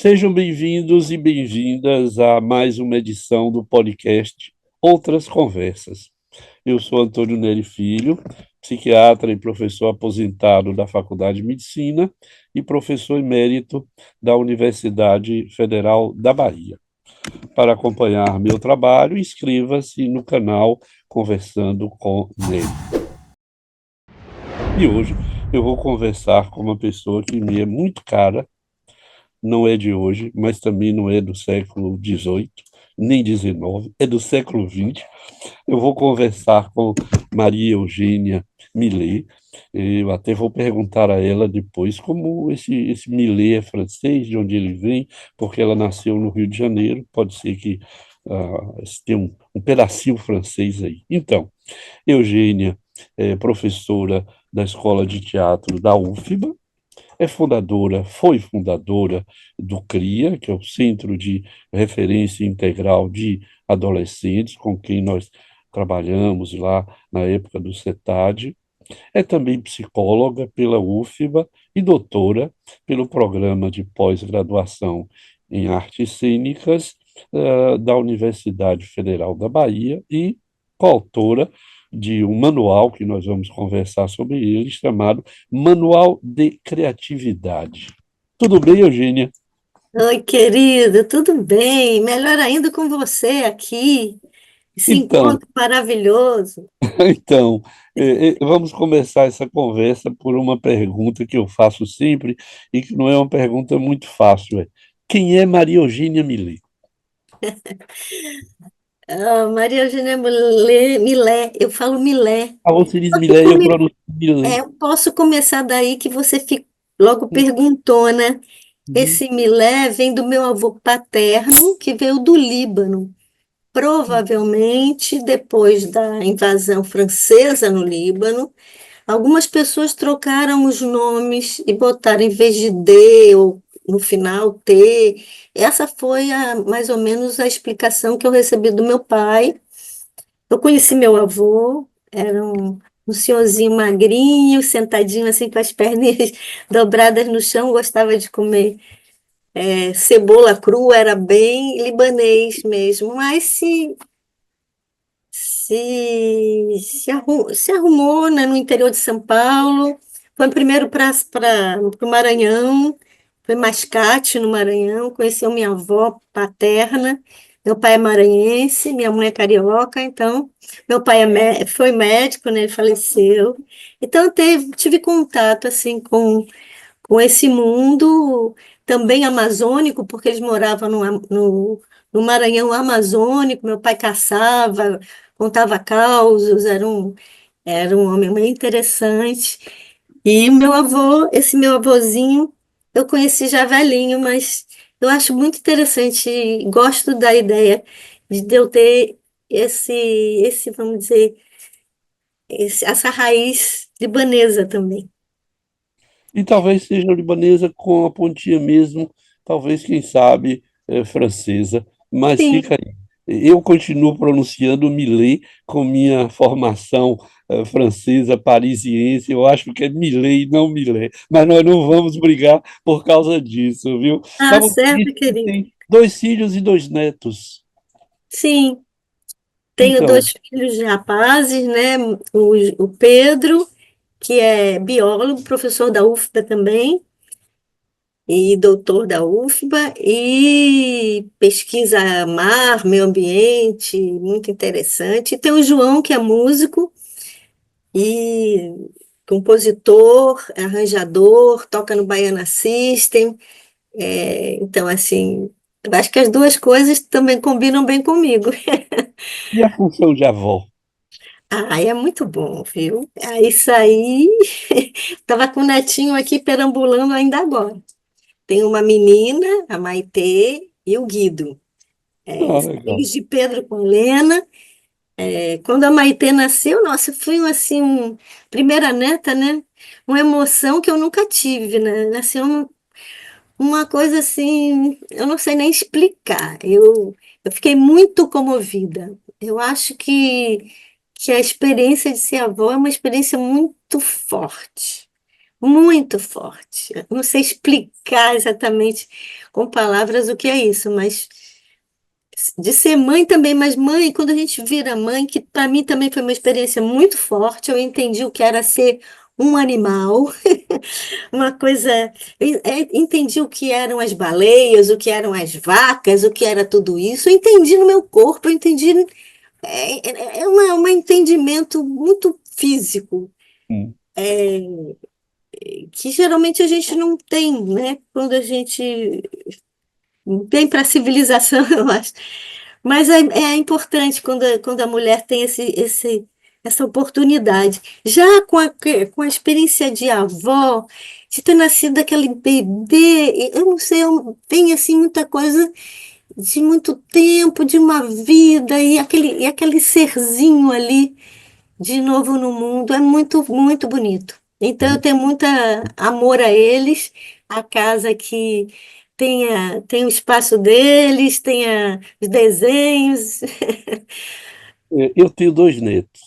Sejam bem-vindos e bem-vindas a mais uma edição do podcast Outras Conversas. Eu sou Antônio Neri Filho, psiquiatra e professor aposentado da Faculdade de Medicina e professor emérito da Universidade Federal da Bahia. Para acompanhar meu trabalho, inscreva-se no canal Conversando com Neri. E hoje eu vou conversar com uma pessoa que me é muito cara, não é de hoje, mas também não é do século XVIII, nem XIX, é do século XX. Eu vou conversar com Maria Eugênia Millet. Eu até vou perguntar a ela depois como esse Millet é francês, de onde ele vem, porque ela nasceu no Rio de Janeiro, pode ser que tenha um pedacinho francês aí. Então, Eugênia é professora da Escola de Teatro da UFBA, foi fundadora do CRIA, que é o Centro de Referência Integral de Adolescentes, com quem nós trabalhamos lá na época do CETAD. É também psicóloga pela UFBA e doutora pelo Programa de Pós-Graduação em Artes Cênicas, da Universidade Federal da Bahia e coautora de um manual que nós vamos conversar sobre ele, chamado Manual de Criatividade. Tudo bem, Eugênia? Oi, querido, tudo bem? Melhor ainda com você aqui. Esse Então, encontro maravilhoso. então, vamos começar essa conversa por uma pergunta que eu faço sempre e que não é uma pergunta muito fácil. Quem é Maria Eugênia Millet? Maria Eugênia Milé, eu falo Milé. Ah, você diz Posso Millet e eu come- pronuncio Millet. eu posso começar daí que você logo perguntou, né? Uhum. Esse Milé vem do meu avô paterno, que veio do Líbano. Provavelmente depois da invasão francesa no Líbano. Algumas pessoas trocaram os nomes e botaram em vez de D ou no final T. Essa foi mais ou menos a explicação que eu recebi do meu pai. Eu conheci meu avô, era um senhorzinho magrinho, sentadinho assim com as perninhas dobradas no chão, gostava de comer cebola crua, era bem libanês mesmo, mas se arrumou, né, no interior de São Paulo. Foi primeiro para o Maranhão, foi Mascate, no Maranhão, conheceu minha avó paterna. Meu pai é maranhense, minha mãe é carioca, então meu pai foi médico, né, ele faleceu. Então tive contato assim com esse mundo também amazônico, porque eles moravam no Maranhão amazônico, meu pai caçava, contava causos, era um homem muito interessante. E o meu avô, esse meu avôzinho, eu conheci já velhinho, mas eu acho muito interessante, e gosto da ideia de eu ter vamos dizer, essa raiz libanesa também. E talvez seja libanesa com a pontinha mesmo, talvez, quem sabe, francesa, mas Sim. fica aí. Eu continuo pronunciando Millet com minha formação francesa, parisiense, eu acho que é Millet e não Millet, mas nós não vamos brigar por causa disso, viu? Ah, Então, você certo, disse que querido. tem 2 filhos e 2 netos. Sim, tenho Então, 2 filhos de rapazes, né? O Pedro, que é biólogo, professor da UFBA também, e doutor da UFBA, e pesquisa mar, meio ambiente, muito interessante. E tem o João, que é músico e compositor, arranjador, toca no Baiana System. Então, assim, eu acho que as duas coisas também combinam bem comigo. e a função de avó? Ah, é muito bom, viu? Isso aí, estava com o netinho aqui perambulando ainda agora. Tem uma menina, a Maitê, e o Guido. Ah, legal. Filhos de Pedro com Helena. Quando a Maitê nasceu, nossa, foi assim, primeira neta, né? Uma emoção que eu nunca tive, né? Nasceu uma coisa assim, eu não sei nem explicar. Eu fiquei muito comovida. Eu acho que a experiência de ser avó é uma experiência muito forte, muito forte. Eu não sei explicar exatamente com palavras o que é isso, mas de ser mãe também, mas mãe, quando a gente vira mãe, que para mim também foi uma experiência muito forte, eu entendi o que era ser um animal, uma coisa, entendi o que eram as baleias, o que eram as vacas, o que era tudo isso, eu entendi no meu corpo, eu entendi, um entendimento muito físico, Hum. que geralmente a gente não tem, né? Quando a gente vem para a civilização, eu acho. Mas é importante quando a mulher tem essa oportunidade. Já com a experiência de avó, de ter nascido aquele bebê, eu não sei, tem assim muita coisa de muito tempo, de uma vida, e aquele serzinho ali de novo no mundo, é muito, muito bonito. Então, eu tenho muito amor a eles, a casa que tem o espaço deles, tem os desenhos. Eu tenho dois netos,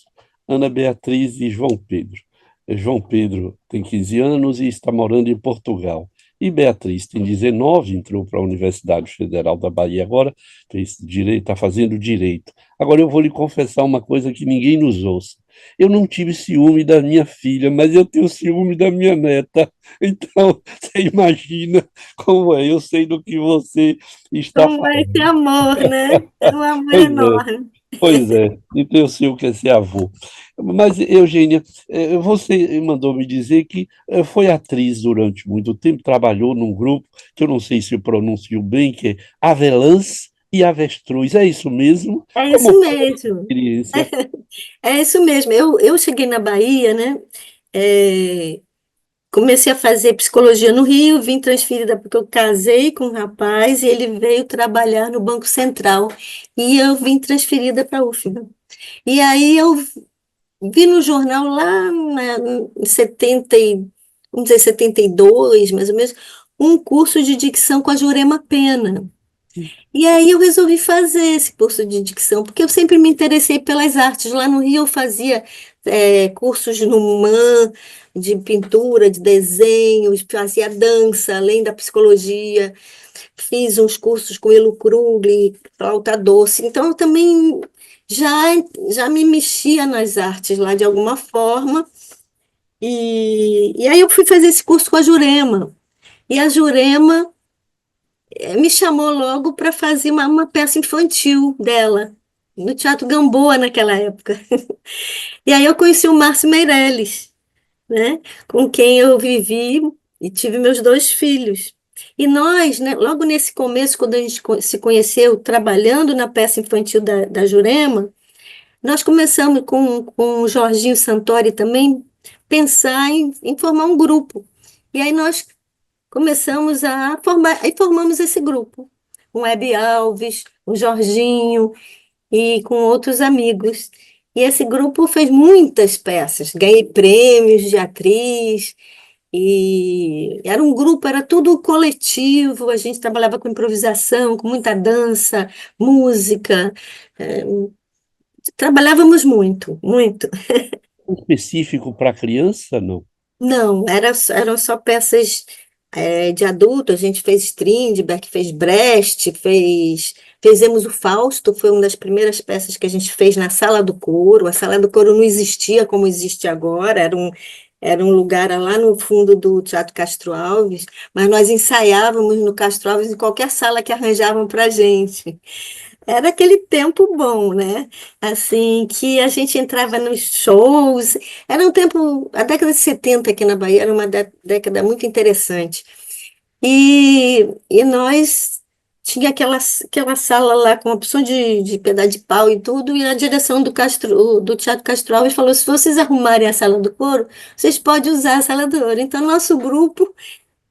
Ana Beatriz e João Pedro. João Pedro tem 15 anos e está morando em Portugal. E Beatriz tem 19, entrou para a Universidade Federal da Bahia agora, fez direito, está fazendo direito. Agora eu vou lhe confessar uma coisa que ninguém nos ouça. Eu não tive ciúme da minha filha, mas eu tenho ciúme da minha neta. Então, você imagina como é. Eu sei do que você está Como é esse falando. amor, né? É um amor Pois é. enorme. Pois é, então eu sei o que é ser avô. Mas, Eugênia, você mandou me dizer que foi atriz durante muito tempo, trabalhou num grupo, que eu não sei se eu pronuncio bem, que é Avelãs e Avestruz. É isso mesmo? É Como isso foi a mesmo. experiência? É isso mesmo. Eu cheguei na Bahia, né? É, comecei a fazer psicologia no Rio, vim transferida porque eu casei com um rapaz e ele veio trabalhar no Banco Central. E eu vim transferida para a UFBA. E aí eu vi no jornal lá em 70, vamos dizer 72, mais ou menos, um curso de dicção com a Jurema Pena. E aí eu resolvi fazer esse curso de dicção, porque eu sempre me interessei pelas artes. Lá no Rio eu fazia cursos no MAN, de pintura, de desenho, fazia dança, além da psicologia. Fiz uns cursos com Elo Krugli, flauta doce. Então eu também já, já me mexia nas artes lá de alguma forma. E aí eu fui fazer esse curso com a Jurema. E a Jurema me chamou logo para fazer uma peça infantil dela, no Teatro Gamboa naquela época. E aí eu conheci o Márcio Meirelles, né, com quem eu vivi e tive meus dois filhos. E nós, né, logo nesse começo, quando a gente se conheceu trabalhando na peça infantil da Jurema, nós começamos com o Jorginho Santori também pensar em formar um grupo. E aí nós começamos a formar, e formamos esse grupo, com o Hebe Alves, o Jorginho e com outros amigos. E esse grupo fez muitas peças, ganhei prêmios de atriz, e era um grupo, era tudo coletivo, a gente trabalhava com improvisação, com muita dança, música, eh, trabalhávamos muito, muito. Específico para criança, não? Não, eram só peças de adulto. A gente fez Strindberg, fez Brecht, fizemos o Fausto, foi uma das primeiras peças que a gente fez na Sala do Coro. A Sala do Coro não existia como existe agora, era um lugar lá no fundo do Teatro Castro Alves, mas nós ensaiávamos no Castro Alves em qualquer sala que arranjavam para a gente. Era aquele tempo bom, né? Assim, que a gente entrava nos shows. Era um tempo, a década de 70 aqui na Bahia era uma década muito interessante. E nós tinha aquela sala lá com opção de pedaço de pau e tudo, e a direção do Teatro Castro Alves falou: se vocês arrumarem a sala do coro, vocês podem usar a sala do ouro. Então, nosso grupo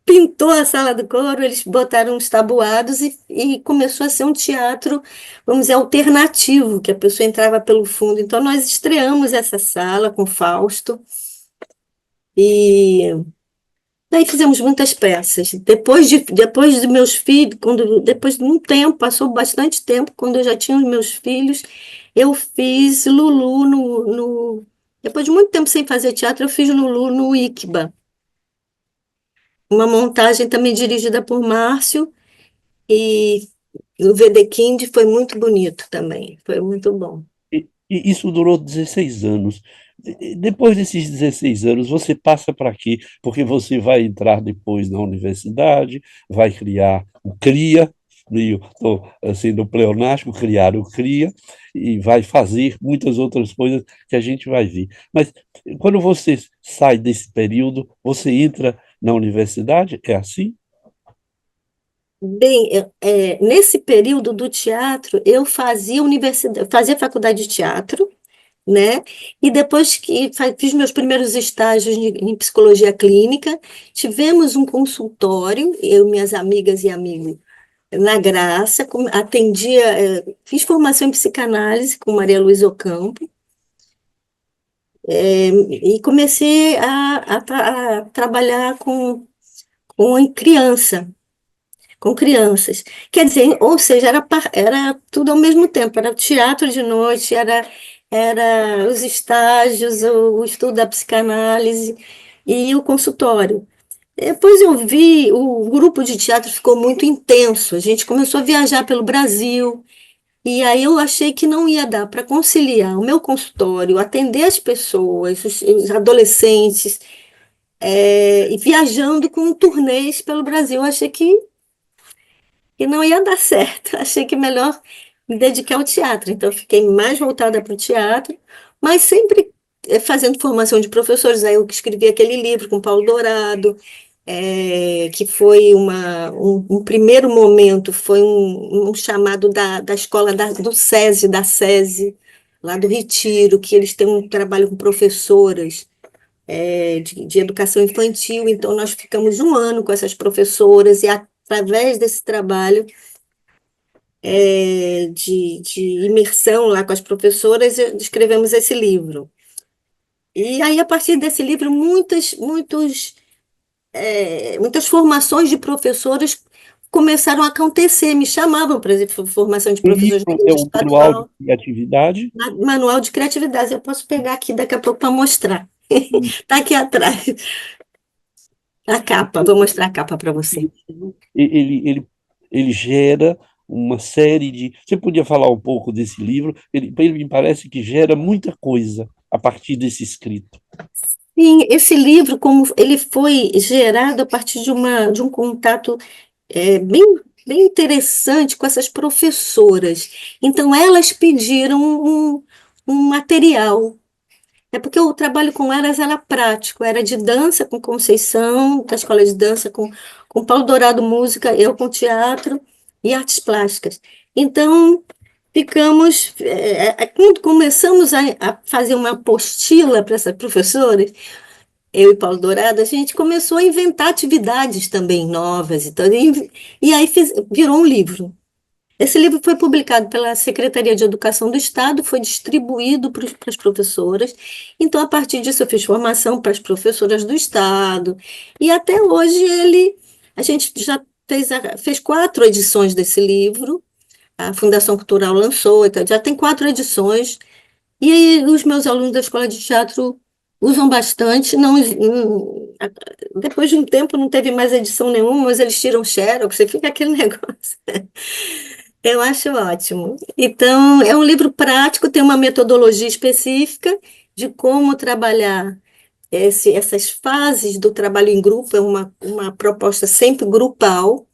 pintou a sala do coro, eles botaram uns tabuados e começou a ser um teatro, vamos dizer, alternativo, que a pessoa entrava pelo fundo. Então, nós estreamos essa sala com Fausto e daí fizemos muitas peças. Depois de meus filhos, depois de um tempo, passou bastante tempo, quando eu já tinha os meus filhos, eu fiz Lulu depois de muito tempo sem fazer teatro, eu fiz Lulu no ICBA. uma montagem também dirigida por Márcio, e o Wedekind foi muito bonito também, foi muito bom. E isso durou 16 anos. Depois desses 16 anos, você passa para quê? Porque você vai entrar depois na universidade, vai criar o CRIA, meio tô, assim, no pleonástico, criar o CRIA, e vai fazer muitas outras coisas que a gente vai ver. Mas quando você sai desse período, você entra na universidade? É assim? Bem, nesse período do teatro, eu fazia universidade, fazia faculdade de teatro, né? E depois que fiz meus primeiros estágios em psicologia clínica, tivemos um consultório, eu, minhas amigas e amigos, na Graça, atendia, fiz formação em psicanálise com Maria Luísa Ocampo, e comecei a trabalhar com criança, com crianças. Quer dizer, ou seja, era tudo ao mesmo tempo, era teatro de noite, era os estágios, o estudo da psicanálise e o consultório. Depois eu vi, o grupo de teatro ficou muito intenso, a gente começou a viajar pelo Brasil, e aí eu achei que não ia dar para conciliar o meu consultório, atender as pessoas, os adolescentes, e viajando com turnês pelo Brasil. Eu achei que não ia dar certo. Achei que melhor me dedicar ao teatro. Então, eu fiquei mais voltada para o teatro, mas sempre fazendo formação de professores. Aí eu que escrevi aquele livro com Paulo Dourado, que foi um primeiro momento, foi um chamado da escola do SESI, da SESI, lá do Retiro, que eles têm um trabalho com professoras de educação infantil. Então, nós ficamos um ano com essas professoras e, através desse trabalho de imersão lá com as professoras, escrevemos esse livro. E aí, a partir desse livro, muitas formações de professoras começaram a acontecer, me chamavam para formação de O professores livro da é rede um manual de estadual, criatividade. manual de criatividade. Eu posso pegar aqui daqui a pouco para mostrar. Está aqui atrás a capa, vou mostrar a capa para você. Ele gera uma série de. Você podia falar um pouco desse livro? Ele me parece que gera muita coisa a partir desse escrito. Sim, esse livro, como ele foi gerado a partir de um contato bem, bem interessante com essas professoras. Então, elas pediram um material. É porque o trabalho com elas era prático, era de dança com Conceição, da Escola de Dança com Paulo Dourado Música, eu com teatro e artes plásticas. Então, quando começamos a fazer uma apostila para essas professoras, eu e Paulo Dourado, a gente começou a inventar atividades também novas. Então, e aí virou um livro. Esse livro foi publicado pela Secretaria de Educação do Estado, foi distribuído para as professoras. Então, a partir disso, eu fiz formação para as professoras do Estado. E até hoje a gente já fez 4 edições desse livro. A Fundação Cultural lançou, então já tem 4 edições. E aí, os meus alunos da escola de teatro usam bastante. Depois de um tempo, não teve mais edição nenhuma, mas eles tiram xerox, você fica aquele negócio. Eu acho ótimo. Então, é um livro prático, tem uma metodologia específica de como trabalhar essas fases do trabalho em grupo, é uma proposta sempre grupal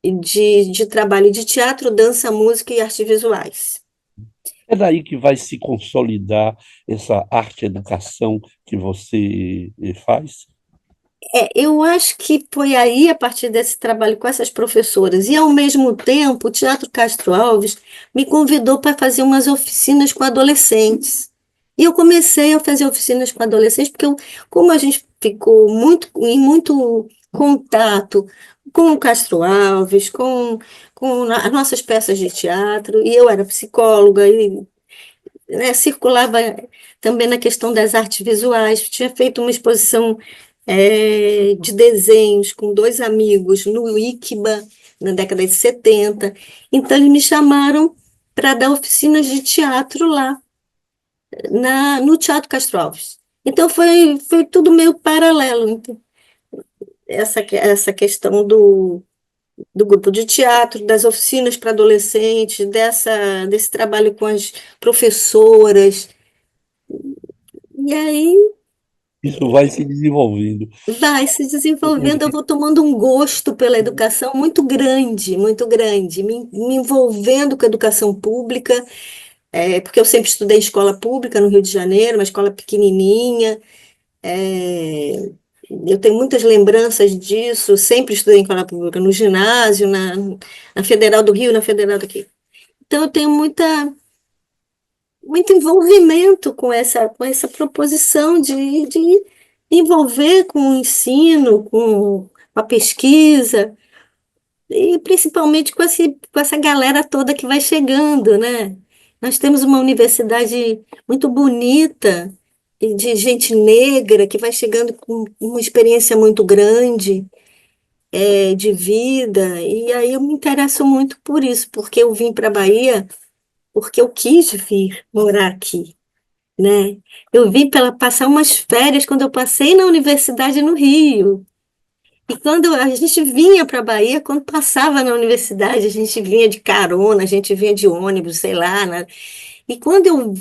de trabalho de teatro, dança, música e artes visuais. É daí que vai se consolidar essa arte-educação que você faz? Eu acho que foi aí, a partir desse trabalho com essas professoras, e ao mesmo tempo, o Teatro Castro Alves me convidou para fazer umas oficinas com adolescentes. E eu comecei a fazer oficinas com adolescentes, porque como a gente ficou em muito contato com o Castro Alves, com as nossas peças de teatro, e eu era psicóloga, e né, circulava também na questão das artes visuais. Tinha feito uma exposição de desenhos com 2 amigos no ICBA, na década de 70. Então, eles me chamaram para dar oficinas de teatro lá, no Teatro Castro Alves. Então, foi tudo meio paralelo. Então, essa questão do grupo de teatro, das oficinas para adolescentes, desse trabalho com as professoras. E aí Isso vai se desenvolvendo. vai se desenvolvendo, eu vou tomando um gosto pela educação muito grande, me envolvendo com a educação pública, porque eu sempre estudei em escola pública no Rio de Janeiro, uma escola pequenininha. é, eu tenho muitas lembranças disso, sempre estudei em escola pública, no ginásio, na Federal do Rio, na Federal daqui. Então, eu tenho muito envolvimento com essa proposição de envolver com o ensino, com a pesquisa, e principalmente com essa galera toda que vai chegando, né? Nós temos uma universidade muito bonita, e de gente negra que vai chegando com uma experiência muito grande, de vida, e aí eu me interesso muito por isso, porque eu vim para a Bahia porque eu quis vir morar aqui, né? Eu vim para passar umas férias quando eu passei na universidade no Rio. E quando a gente vinha para a Bahia, quando passava na universidade, a gente vinha de carona, a gente vinha de ônibus, sei lá, né? E quando eu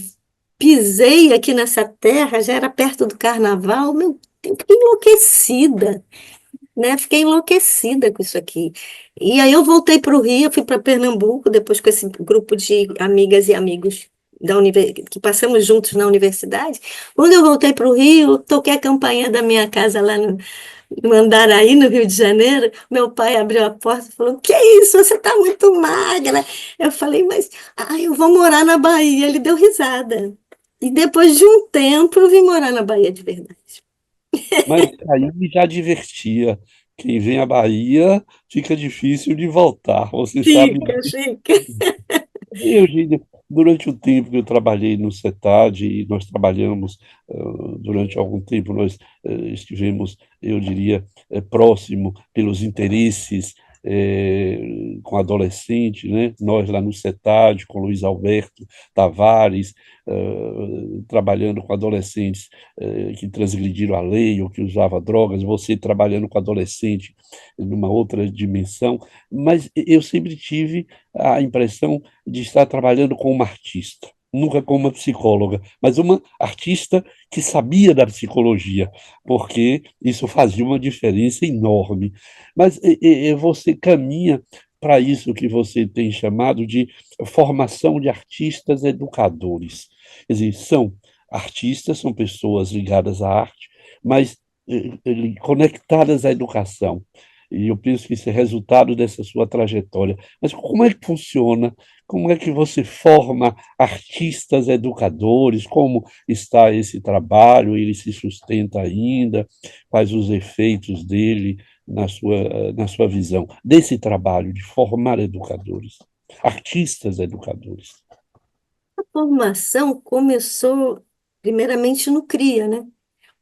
pisei aqui nessa terra, já era perto do carnaval, eu fiquei enlouquecida, né? Fiquei enlouquecida com isso aqui. E aí eu voltei para o Rio, fui para Pernambuco, depois com esse grupo de amigas e amigos que passamos juntos na universidade. Quando eu voltei para o Rio, toquei a campainha da minha casa lá no Andaraí, no Rio de Janeiro. Meu pai abriu a porta e falou: Que isso? Você está muito magra. Eu falei: Mas eu vou morar na Bahia. Ele deu risada. E depois de um tempo, eu vim morar na Bahia de verdade. Mas aí já divertia. Quem vem à Bahia fica difícil de voltar. Você sabe. Fica, fica. Eugênia, durante o tempo que eu trabalhei no CETAD, e nós trabalhamos, durante algum tempo, nós estivemos, eu diria, próximo pelos interesses com adolescente, né? Nós lá no CETAD, com Luiz Alberto Tavares, trabalhando com adolescentes que transgrediram a lei ou que usavam drogas, você trabalhando com adolescente numa outra dimensão, mas eu sempre tive a impressão de estar trabalhando com uma artista, nunca com uma psicóloga, mas uma artista que sabia da psicologia, porque isso fazia uma diferença enorme. Mas você caminha para isso que você tem chamado de formação de artistas educadores. Quer dizer, são artistas, são pessoas ligadas à arte, mas conectadas à educação. E eu penso que isso é resultado dessa sua trajetória. Mas como é que funciona? Como é que você forma artistas educadores? Como está esse trabalho? Ele se sustenta ainda? Quais os efeitos dele na sua visão? Desse trabalho de formar educadores, artistas educadores. A formação começou primeiramente no CRIA, né?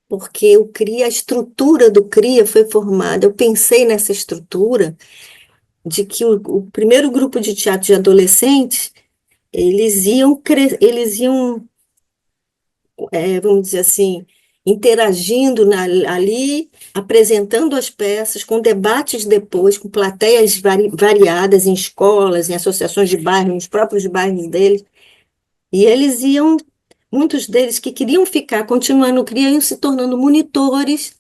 Porque o CRIA, a estrutura do CRIA foi formada. Eu pensei nessa estrutura de que o primeiro grupo de teatro de adolescentes, eles iam, vamos dizer assim, interagindo ali, apresentando as peças, com debates depois, com plateias variadas em escolas, em associações de bairro, nos próprios bairros deles. E muitos deles que queriam ficar, continuar no CRIA, iam se tornando monitores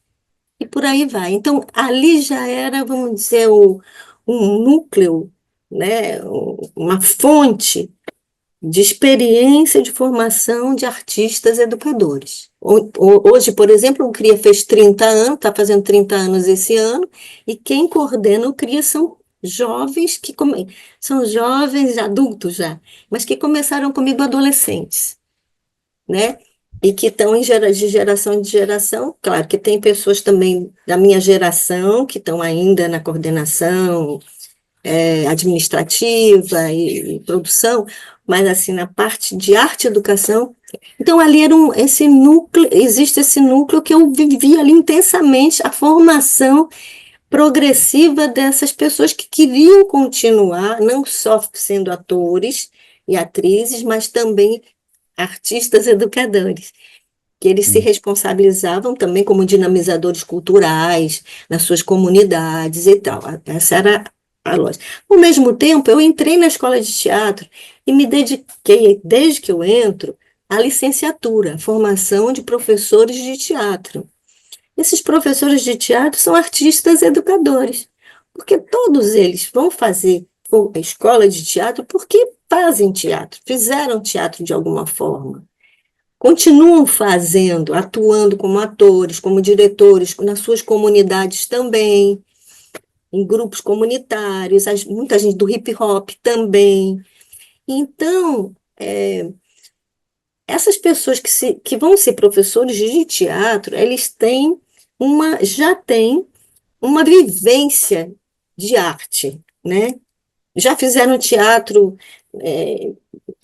e por aí vai. Então, ali já era, vamos dizer, um núcleo, né, uma fonte de experiência de formação de artistas educadores. Hoje, por exemplo, o CRIA fez 30 anos, está fazendo 30 anos esse ano, e quem coordena o CRIA são jovens adultos já, mas que começaram comigo adolescentes, né? E que estão de geração em geração. Claro que tem pessoas também da minha geração que estão ainda na coordenação administrativa e produção, mas assim, na parte de arte e educação. Então, ali esse núcleo, existe esse núcleo que eu vivi ali intensamente, a formação progressiva dessas pessoas que queriam continuar, não só sendo atores e atrizes, mas também artistas educadores. que eles se Hum. responsabilizavam também como dinamizadores culturais nas suas comunidades e tal. Essa era a lógica. Ao mesmo tempo, eu entrei na escola de teatro e me dediquei, desde que eu entro, à licenciatura, à formação de professores de teatro. Esses professores de teatro são artistas educadores, porque todos eles vão fazer a escola de teatro porque fazem teatro, fizeram teatro de alguma forma. Continuam fazendo, atuando como atores, como diretores, nas suas comunidades também, em grupos comunitários, muita gente do hip hop também. Então, essas pessoas que vão ser professores de teatro, eles têm já têm uma vivência de arte, né? Já fizeram teatro é,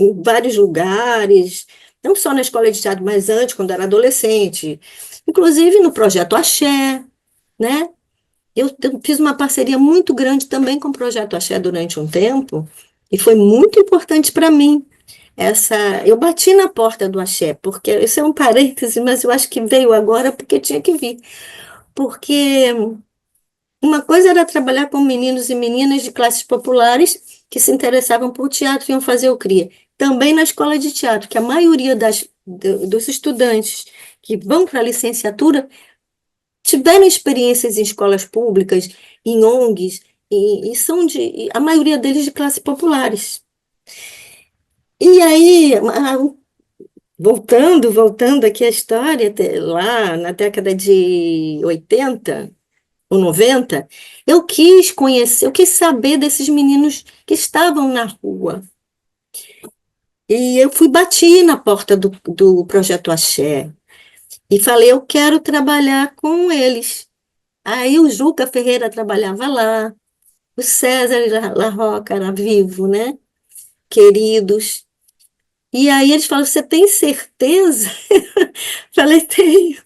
em vários lugares, não só na escola de teatro, mas antes, quando era adolescente, inclusive no projeto Axé, né? Eu fiz uma parceria muito grande também com o projeto Axé durante um tempo, e foi muito importante para mim. Eu bati na porta do Axé, porque isso é um parêntese, mas eu acho que veio agora porque tinha que vir. Porque uma coisa era trabalhar com meninos e meninas de classes populares que se interessavam por teatro e iam fazer o CRIA. Também na escola de teatro, que a maioria dos estudantes que vão para a licenciatura tiveram experiências em escolas públicas, em ONGs, e são a maioria deles de classes populares. E aí, voltando aqui à história, lá na década de 80 ou 90, eu quis conhecer, eu quis saber desses meninos que estavam na rua. E eu bati na porta do Projeto Axé e falei, eu quero trabalhar com eles. Aí o Juca Ferreira trabalhava lá, o César Larroca era vivo, né? Queridos. E aí eles falaram, você tem certeza? Falei, tenho.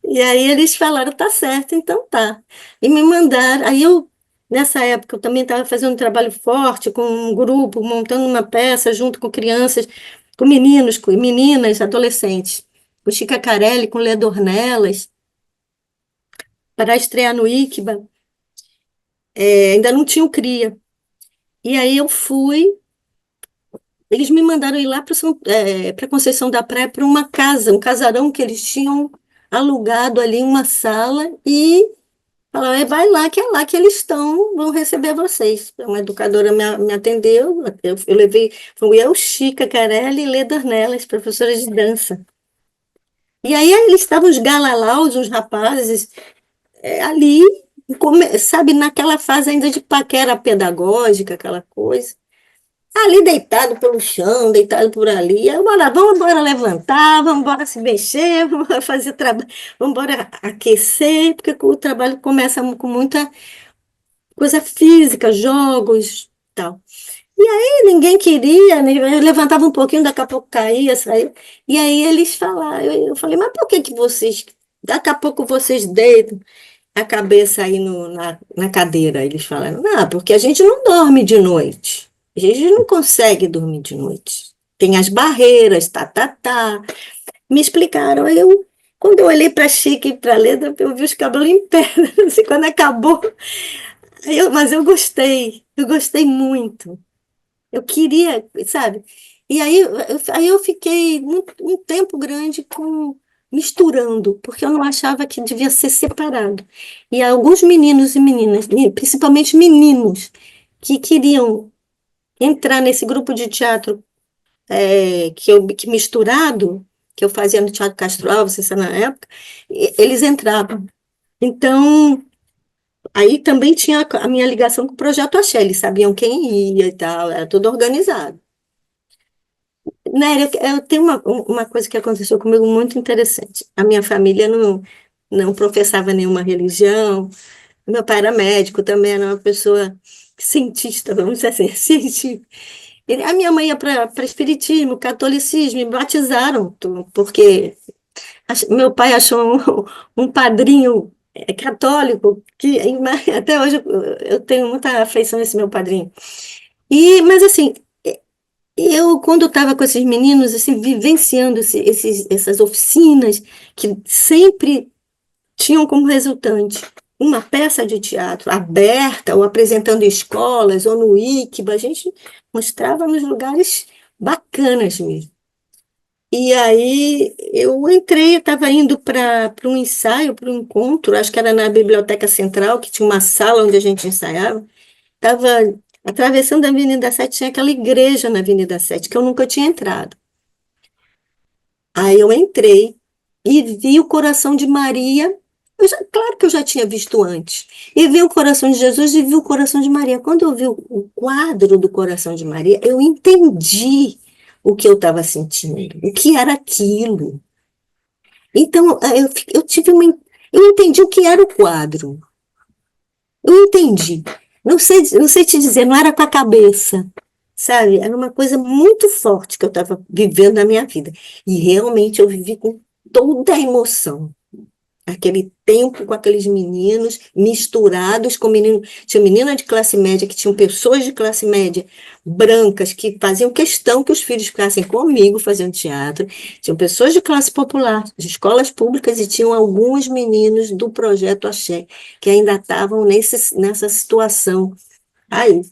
E aí eles falaram, tá certo, então tá. E me mandaram. Nessa época, eu também estava fazendo um trabalho forte com um grupo, montando uma peça junto com crianças, com meninos, com meninas, adolescentes. O Chica Carelli com Lê Dornelas, para estrear no ICBA. Ainda não tinha o CRIA. E aí eu fui, eles me mandaram ir lá para Conceição da Praia, para uma casa, um casarão que eles tinham alugado ali, uma sala, e falaram, vai lá, que é lá que eles estão, vão receber vocês. Uma educadora me atendeu, eu levei, fui eu, Chica Carelli e Leda Ornelas, professoras de dança. E aí eles estavam os galalaus, os rapazes, ali, sabe, naquela fase ainda de paquera pedagógica, aquela coisa. Ali deitado pelo chão, deitado por ali. Aí, vamos embora levantar, vamos embora se mexer, vamos embora fazer trabalho, vamos embora aquecer, porque o trabalho começa com muita coisa física, jogos, tal. E aí ninguém queria, né? Eu levantava um pouquinho, daqui a pouco caía, saía. E aí eles falaram, eu falei, mas por que vocês, daqui a pouco vocês deitam a cabeça aí na cadeira? Eles falaram, não, porque a gente não dorme de noite. A gente não consegue dormir de noite. Tem as barreiras, tá, tá, tá. Me explicaram. Quando eu olhei para a Chica e para a Leda, eu vi os cabelos em pé. Assim, quando acabou, mas eu gostei muito. Eu queria, sabe? E aí eu fiquei um tempo grande misturando, porque eu não achava que devia ser separado. E alguns meninos e meninas, principalmente meninos, que queriam entrar nesse grupo de teatro que misturado, que eu fazia no Teatro Castro Alves, isso na época, eles entravam. Então, aí também tinha a minha ligação com o Projeto Axé, eles sabiam quem ia e tal, era tudo organizado. Nélia, eu tenho uma coisa que aconteceu comigo muito interessante. A minha família não professava nenhuma religião, meu pai era médico, também era uma pessoa cientista, vamos dizer assim, científica. A minha mãe ia para espiritismo, catolicismo, me batizaram, porque meu pai achou um padrinho católico, até hoje eu tenho muita afeição a esse meu padrinho. Mas assim, quando eu estava com esses meninos, assim, vivenciando essas oficinas, que sempre tinham como resultante uma peça de teatro aberta, ou apresentando em escolas, ou no ICBA, a gente mostrava nos lugares bacanas mesmo. E aí eu entrei, estava indo para um ensaio, para um encontro, acho que era na Biblioteca Central, que tinha uma sala onde a gente ensaiava. Estava atravessando a Avenida 7, tinha aquela igreja na Avenida 7, que eu nunca tinha entrado. Aí eu entrei e vi o coração de Maria. Claro que eu já tinha visto antes. E vi o coração de Jesus e vi o coração de Maria. Quando eu vi o quadro do coração de Maria, eu entendi o que eu estava sentindo, o que era aquilo. Então, eu tive eu entendi o que era o quadro. Eu entendi. Não sei te dizer, não era com a cabeça, sabe? Era uma coisa muito forte que eu estava vivendo na minha vida. E realmente eu vivi com toda a emoção. Aquele tempo com aqueles meninos misturados com meninos. Tinha menina de classe média, que tinham pessoas de classe média brancas que faziam questão que os filhos ficassem comigo fazendo teatro. Tinham pessoas de classe popular, de escolas públicas, e tinham alguns meninos do Projeto Axé, que ainda estavam nessa situação aí.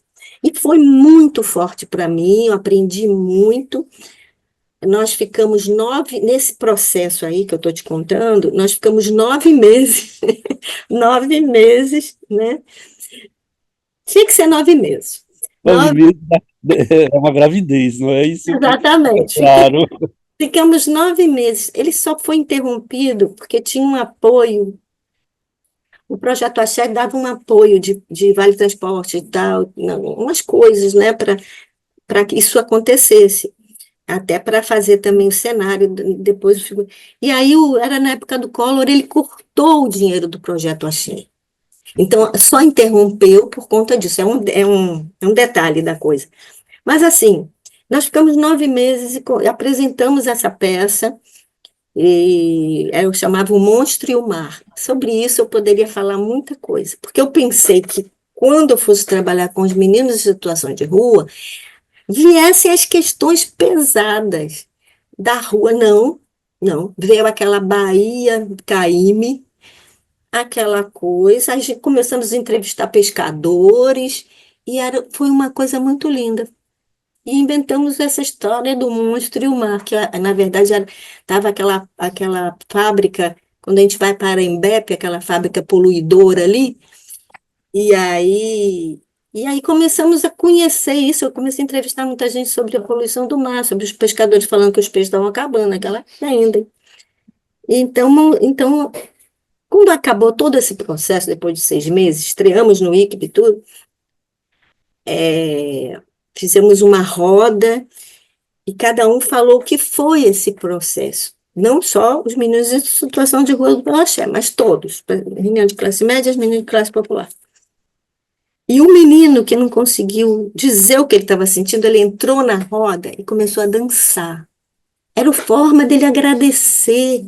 E foi muito forte para mim, eu aprendi muito. Nós ficamos nesse processo aí que eu estou te contando, nós ficamos 9 meses, 9 meses, né? Tinha que ser 9 meses. 9 meses é uma gravidez, não é isso que é Exatamente. claro. Ficamos 9 meses. Ele só foi interrompido porque tinha um apoio. O Projeto Axé dava um apoio de vale transporte e tal, umas coisas, né, para que isso acontecesse. Até para fazer também o cenário, depois o E aí, era na época do Collor, ele cortou o dinheiro do Projeto Axé. Então, só interrompeu por conta disso. É um detalhe da coisa. Mas, assim, nós ficamos 9 meses e apresentamos essa peça, e eu chamava O Monstro e o Mar. Sobre isso, eu poderia falar muita coisa, porque eu pensei que quando eu fosse trabalhar com os meninos em situação de rua, viessem as questões pesadas da rua. Não, não. Veio aquela Bahia Caíme, aquela coisa. A gente começamos a entrevistar pescadores e foi uma coisa muito linda. E inventamos essa história do monstro e o mar, que na verdade estava aquela fábrica, quando a gente vai para a Embep, aquela fábrica poluidora ali, e aí, e aí começamos a conhecer isso. Eu comecei a entrevistar muita gente sobre a poluição do mar, sobre os pescadores falando que os peixes estavam acabando, aquela ainda. Então, quando acabou todo esse processo, depois de 6 meses, estreamos no ICB e tudo, fizemos uma roda e cada um falou o que foi esse processo. Não só os meninos em situação de rua do Pelaché, mas todos, meninos de classe média, meninos de classe popular. E o menino que não conseguiu dizer o que ele estava sentindo, ele entrou na roda e começou a dançar. Era a forma dele agradecer.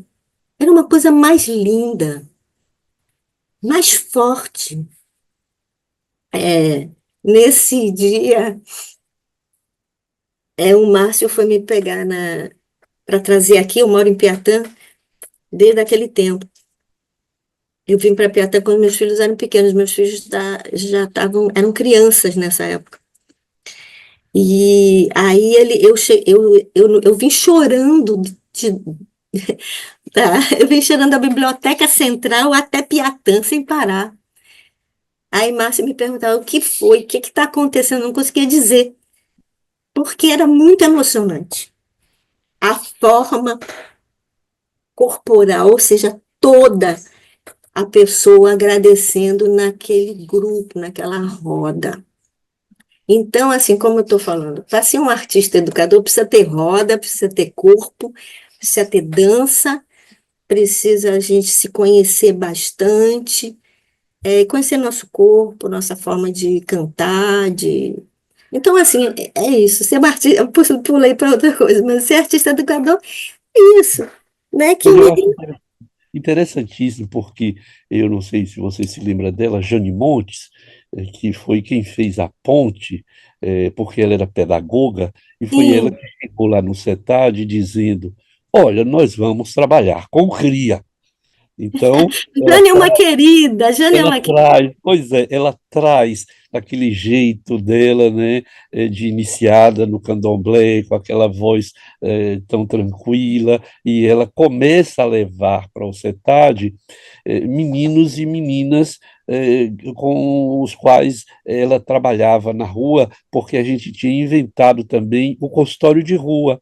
Era uma coisa mais linda, mais forte. Nesse dia, o Márcio foi me pegar para trazer aqui. Eu moro em Piatã desde aquele tempo. Eu vim para Piatã quando meus filhos eram pequenos. Meus filhos já eram crianças nessa época. E aí eu vim chorando tá? Eu vim chorando da Biblioteca Central até Piatã sem parar. Aí Márcia me perguntava o que foi, o que está acontecendo, eu não conseguia dizer, porque era muito emocionante. A forma corporal, ou seja, toda a pessoa agradecendo naquele grupo, naquela roda. Então, assim, como eu estou falando, para ser um artista educador, precisa ter roda, precisa ter corpo, precisa ter dança, precisa a gente se conhecer bastante, conhecer nosso corpo, nossa forma de cantar, de... Então, assim, é isso. Ser artista, eu pulei para outra coisa, mas ser artista educador é isso, né? Que Mas eu acho une... interessantíssimo, porque eu não sei se você se lembra dela, Jane Montes, que foi quem fez a ponte, porque ela era pedagoga, e foi ela Sim, que chegou lá no CETAD dizendo: Olha, nós vamos trabalhar com cria. Então, ela Jane é uma querida, Jane é ela uma querida. traz, pois é, ela traz aquele jeito dela, né, de iniciada no candomblé, com aquela voz tão tranquila, e ela começa a levar para o CETAD meninos e meninas com os quais ela trabalhava na rua, porque a gente tinha inventado também o consultório de rua.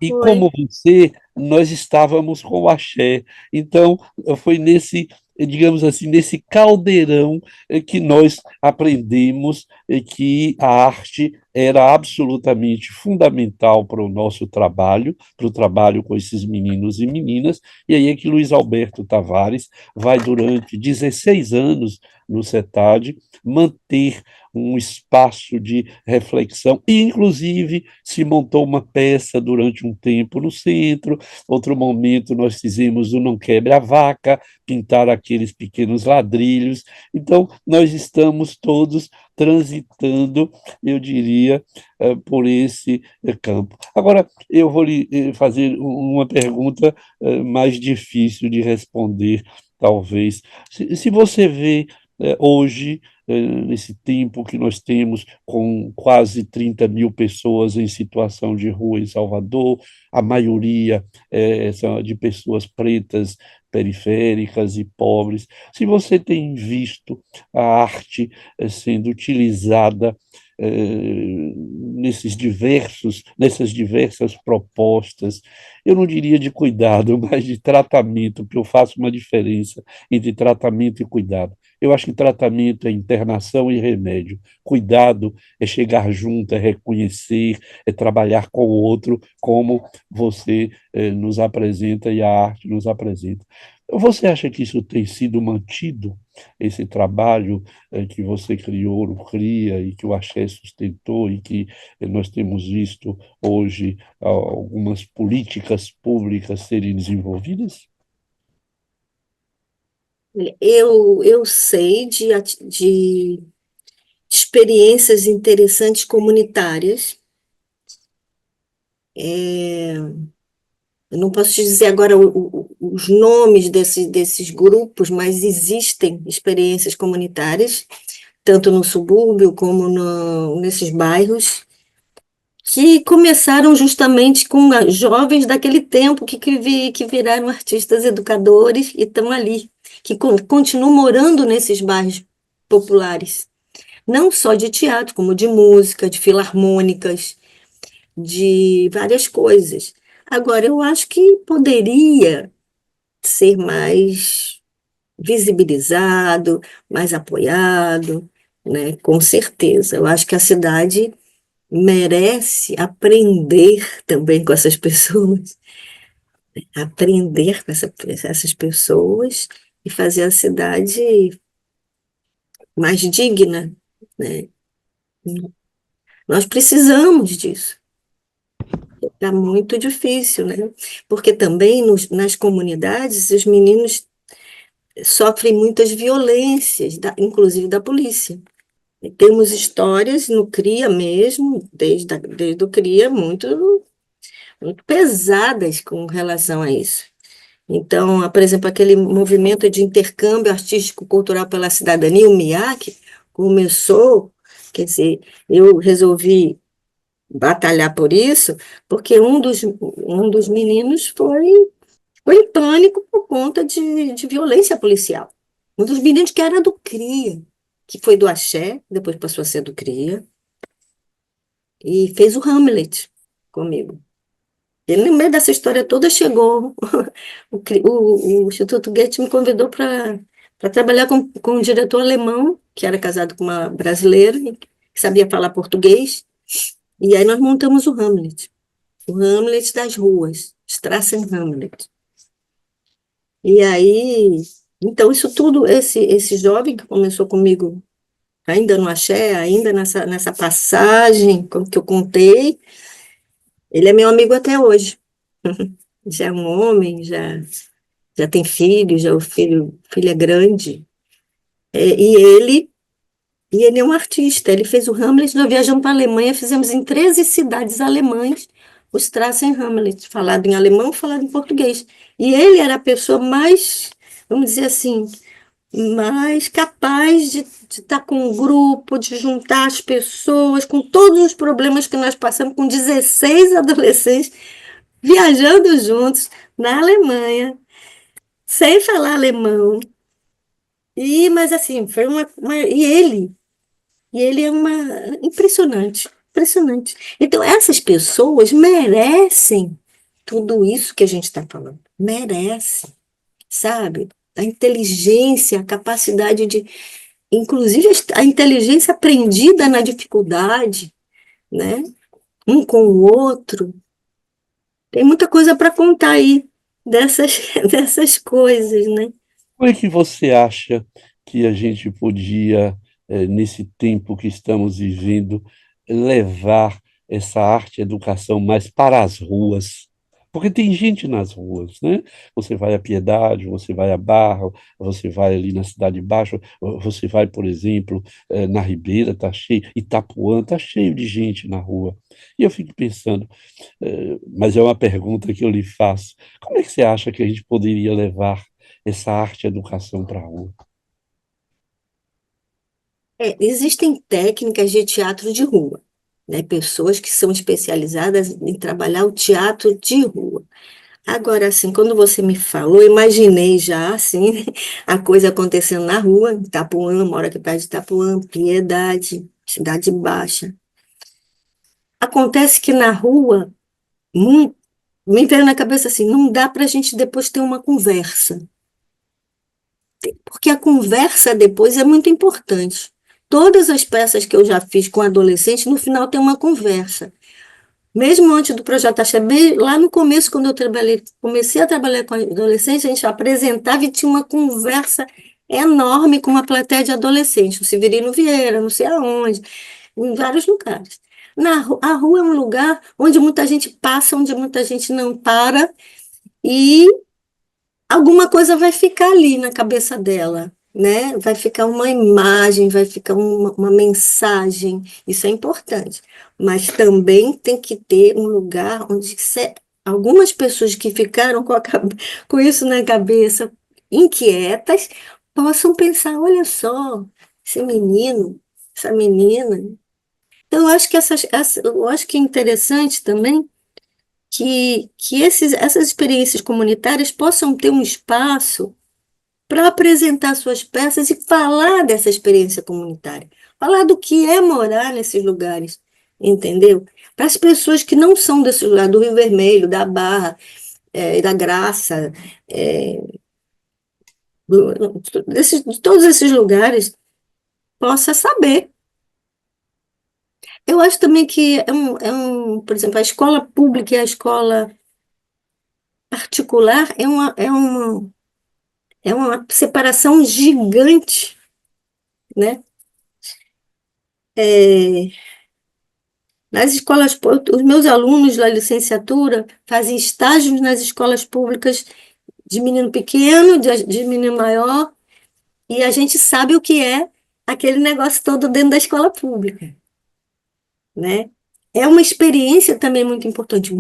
E Foi. como você, nós estávamos com o axé. Então, foi nesse, digamos assim, nesse caldeirão que nós aprendemos que a arte era absolutamente fundamental para o nosso trabalho, para o trabalho com esses meninos e meninas, e aí é que Luiz Alberto Tavares vai durante 16 anos no CETAD manter um espaço de reflexão, e inclusive se montou uma peça durante um tempo no centro, outro momento nós fizemos o Não Quebre a Vaca, pintar aqueles pequenos ladrilhos. Então, nós estamos todos transitando, eu diria, por esse campo. Agora, eu vou lhe fazer uma pergunta mais difícil de responder, talvez. Se você vê hoje, nesse tempo que nós temos, com quase 30 mil pessoas em situação de rua em Salvador, a maioria são de pessoas pretas, periféricas e pobres. Se você tem visto a arte sendo utilizada nessas diversas propostas, eu não diria de cuidado, mas de tratamento, porque eu faço uma diferença entre tratamento e cuidado. Eu acho que tratamento é internação e remédio. Cuidado é chegar junto, é reconhecer, é trabalhar com o outro, como você nos apresenta e a arte nos apresenta. Você acha que isso tem sido mantido, esse trabalho que você criou no CRIA e que o Axé sustentou e que nós temos visto hoje algumas políticas públicas serem desenvolvidas? Eu sei de experiências interessantes comunitárias. Eu não posso te dizer agora os nomes desses grupos, mas existem experiências comunitárias, tanto no subúrbio como nesses bairros, que começaram justamente com jovens daquele tempo que viraram artistas educadores e estão ali, que continuam morando nesses bairros populares, não só de teatro, como de música, de filarmônicas, de várias coisas. Agora, eu acho que poderia ser mais visibilizado, mais apoiado, né? Com certeza. Eu acho que a cidade merece aprender também com essas pessoas, aprender com essas pessoas e fazer a cidade mais digna, né? Nós precisamos disso. Está muito difícil, né? Porque também nas comunidades os meninos sofrem muitas violências, inclusive da polícia. E temos histórias no CRIA mesmo, desde o CRIA, muito pesadas com relação a isso. Então, por exemplo, aquele movimento de intercâmbio artístico-cultural pela cidadania, o MIAC, começou, quer dizer, eu resolvi batalhar por isso, porque um dos meninos foi em pânico por conta de violência policial. Um dos meninos que era do CRIA, que foi do Axé, depois passou a ser do CRIA, e fez o Hamlet comigo. Ele, no meio dessa história toda, chegou. O Instituto Goethe me convidou para trabalhar com um diretor alemão, que era casado com uma brasileira, e que sabia falar português. E aí nós montamos o Hamlet das ruas, Straßenhamlet. E aí, então, isso tudo, esse jovem que começou comigo, ainda no Axé, ainda nessa passagem que eu contei, ele é meu amigo até hoje. Já é um homem, já tem filho, já o filho é grande. E ele E ele é um artista. Ele fez o Hamlet. Nós viajamos para a Alemanha, fizemos em 13 cidades alemãs os traços em Hamlet, falado em alemão, falado em português. E ele era a pessoa mais, vamos dizer assim, mais capaz de estar com um grupo, de juntar as pessoas, com todos os problemas que nós passamos, com 16 adolescentes viajando juntos na Alemanha, sem falar alemão. Mas assim, foi e ele é uma impressionante, impressionante. Então, essas pessoas merecem tudo isso que a gente está falando. Merecem, sabe? A inteligência, a capacidade de, inclusive a inteligência aprendida na dificuldade, né? Um com o outro. Tem muita coisa para contar aí dessas, dessas coisas, né? Como é que você acha que a gente podia, nesse tempo que estamos vivendo, levar essa arte e educação mais para as ruas? Porque tem gente nas ruas, né? Você vai à Piedade, você vai à Barra, você vai ali na Cidade Baixa, você vai, por exemplo, na Ribeira, tá cheio, Itapuã, tá cheio de gente na rua. E eu fico pensando, mas é uma pergunta que eu lhe faço, como é que você acha que a gente poderia levar essa arte e educação para a rua? Existem técnicas de teatro de rua, né? Pessoas que são especializadas em trabalhar o teatro de rua. Agora, assim, quando você me falou, eu imaginei já, assim, a coisa acontecendo na rua, em Itapuã, moro aqui perto de Itapuã, Piedade, Cidade Baixa. Acontece que na rua, mu- me veio na cabeça assim, não dá para a gente depois ter uma conversa, porque a conversa depois é muito importante. Todas as peças que eu já fiz com adolescentes, no final tem uma conversa. Mesmo antes do projeto Axé, lá no começo, quando eu comecei a trabalhar com adolescentes, a gente apresentava e tinha uma conversa enorme com uma plateia de adolescentes, no Severino Vieira, não sei aonde, em vários lugares. A rua é um lugar onde muita gente passa, onde muita gente não para, e alguma coisa vai ficar ali na cabeça dela, né? Vai ficar uma imagem, vai ficar uma mensagem, isso é importante. Mas também tem que ter um lugar onde algumas pessoas que ficaram com isso na cabeça, inquietas, possam pensar, olha só, esse menino, essa menina. Então, eu acho que eu acho que é interessante também que essas experiências comunitárias possam ter um espaço para apresentar suas peças e falar dessa experiência comunitária, falar do que é morar nesses lugares, entendeu? Para as pessoas que não são desse lugar, do Rio Vermelho, da Barra, da Graça, é, de todos esses lugares, possa saber. Eu acho também que por exemplo, a escola pública e a escola particular é uma separação gigante, né? É, nas escolas, os meus alunos da licenciatura fazem estágios nas escolas públicas de menino pequeno, de menino maior, e a gente sabe o que é aquele negócio todo dentro da escola pública, né? É uma experiência também muito importante,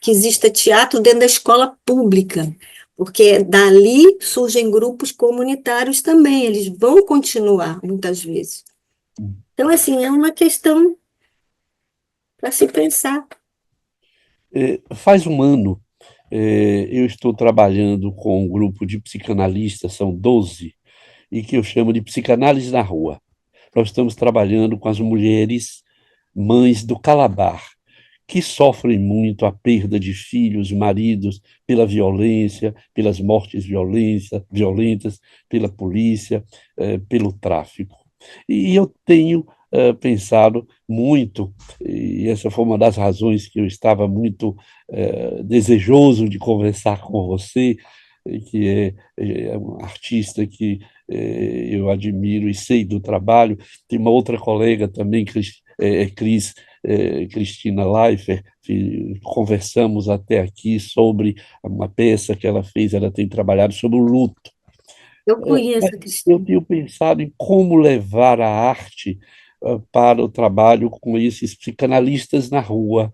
que exista teatro dentro da escola pública, porque dali surgem grupos comunitários também, eles vão continuar muitas vezes. Então, assim, é uma questão para se pensar. Faz um ano, eu estou trabalhando com um grupo de psicanalistas, são 12, e que eu chamo de psicanálise na rua. Nós estamos trabalhando com as mulheres mães do Calabar, que sofrem muito a perda de filhos, maridos, pela violência, pelas mortes violentas, pela polícia, pelo tráfico. E eu tenho pensado muito, e essa foi uma das razões que eu estava muito desejoso de conversar com você, que é um artista que eu admiro e sei do trabalho. Tem uma outra colega também, Cristina Leifert, que conversamos até aqui sobre uma peça que ela fez, ela tem trabalhado sobre o luto. Eu Mas conheço a eu Cristina. tenho pensado em como levar a arte para o trabalho com esses psicanalistas na rua.